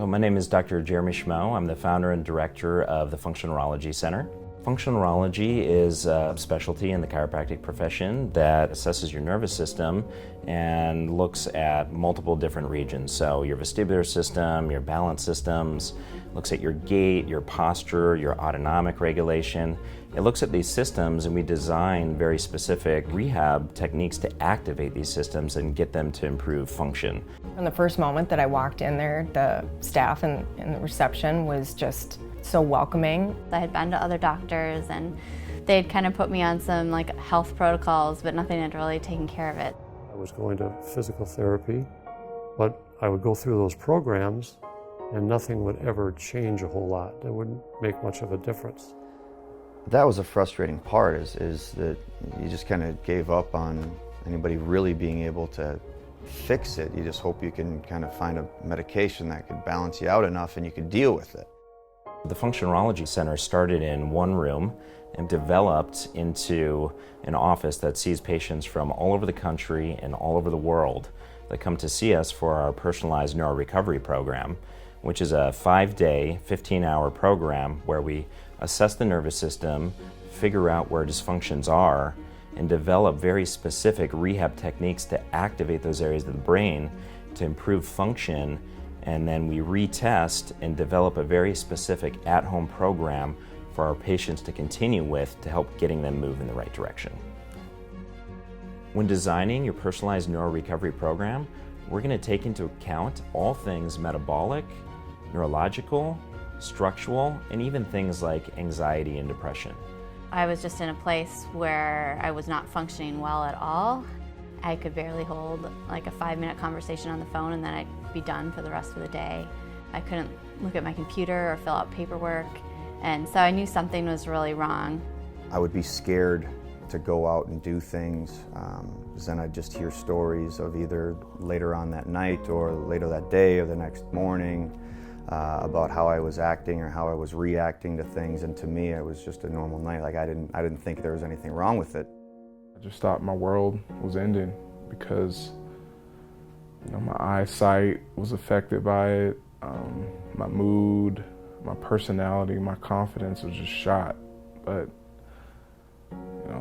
Well, my name is Dr. Jeremy Schmo. I'm the founder and director of the Functional Neurology Center. Functional neurology is a specialty in the chiropractic profession that assesses your nervous system and looks at multiple different regions. So your vestibular system, your balance systems, looks at your gait, your posture, your autonomic regulation. It looks at these systems, and we design very specific rehab techniques to activate these systems and get them to improve function. From the first moment that I walked in there, the staff in the reception was just so welcoming. I had been to other doctors and they'd kind of put me on some health protocols, but nothing had really taken care of it. I was going to physical therapy, but I would go through those programs and nothing would ever change a whole lot. It wouldn't make much of a difference. That was a frustrating part, is that you just kind of gave up on anybody really being able to fix it. You just hope you can kind of find a medication that could balance you out enough and you could deal with it. The Functional Neurology Center started in one room and developed into an office that sees patients from all over the country and all over the world that come to see us for our personalized Neuro-Recovery program, which is a 5-day, 15-hour program where we assess the nervous system, figure out where dysfunctions are, and develop very specific rehab techniques to activate those areas of the brain to improve function. And then we retest and develop a very specific at-home program for our patients to continue with to help getting them move in the right direction. When designing your personalized neuro-recovery program, we're going to take into account all things metabolic, neurological, structural, and even things like anxiety and depression. I was just in a place where I was not functioning well at all. I could barely hold a 5-minute conversation on the phone and then I'd be done for the rest of the day. I couldn't look at my computer or fill out paperwork, and so I knew something was really wrong. I would be scared to go out and do things, because then I'd just hear stories of either later on that night or later that day or the next morning about how I was acting or how I was reacting to things, and to me it was just a normal night. I didn't think there was anything wrong with it. I just thought my world was ending because my eyesight was affected by it, my mood, my personality, my confidence was just shot. But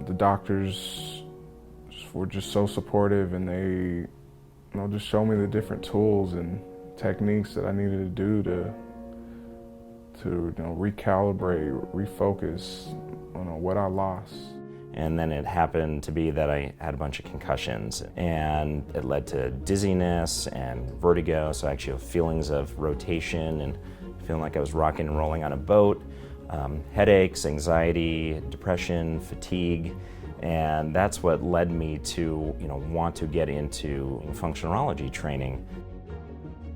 the doctors were just so supportive, and they just showed me the different tools and techniques that I needed to do to recalibrate, refocus on what I lost. And then it happened to be that I had a bunch of concussions, and it led to dizziness and vertigo, so actually feelings of rotation and feeling like I was rocking and rolling on a boat, headaches, anxiety, depression, fatigue, and that's what led me to want to get into functional neurology training.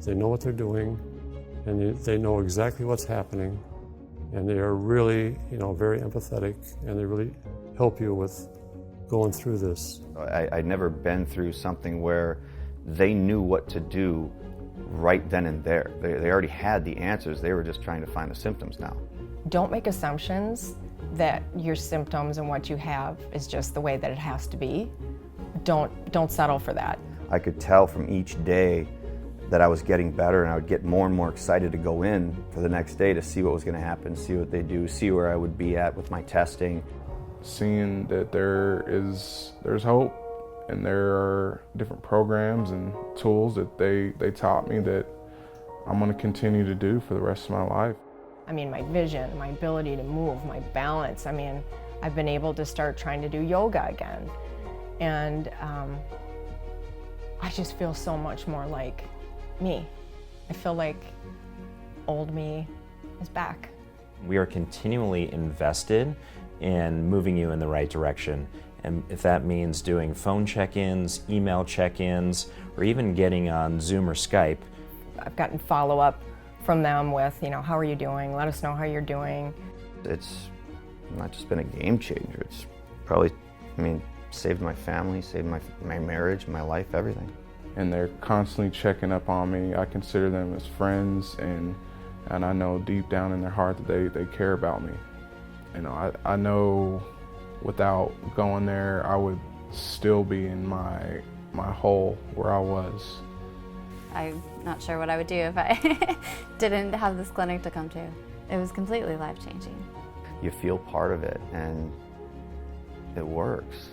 They know what they're doing, and they know exactly what's happening, and they are really very empathetic, and they really help you with going through this. I'd never been through something where they knew what to do right then and there. They already had the answers. They were just trying to find the symptoms now. Don't make assumptions that your symptoms and what you have is just the way that it has to be. Don't settle for that. I could tell from each day that I was getting better, and I would get more and more excited to go in for the next day to see what was going to happen, see what they do, see where I would be at with my testing. Seeing that there's hope, and there are different programs and tools that they taught me that I'm going to continue to do for the rest of my life. My vision, my ability to move, my balance. I've been able to start trying to do yoga again. And I just feel so much more like me. I feel like old me is back. We are continually invested in moving you in the right direction. And if that means doing phone check-ins, email check-ins, or even getting on Zoom or Skype. I've gotten follow-up from them with, how are you doing? Let us know how you're doing. It's not just been a game changer. It's probably, saved my family, saved my marriage, my life, everything. And they're constantly checking up on me. I consider them as friends, and I know deep down in their heart that they care about me. I know without going there, I would still be in my hole where I was. I'm not sure what I would do if I didn't have this clinic to come to. It was completely life-changing. You feel part of it, and it works.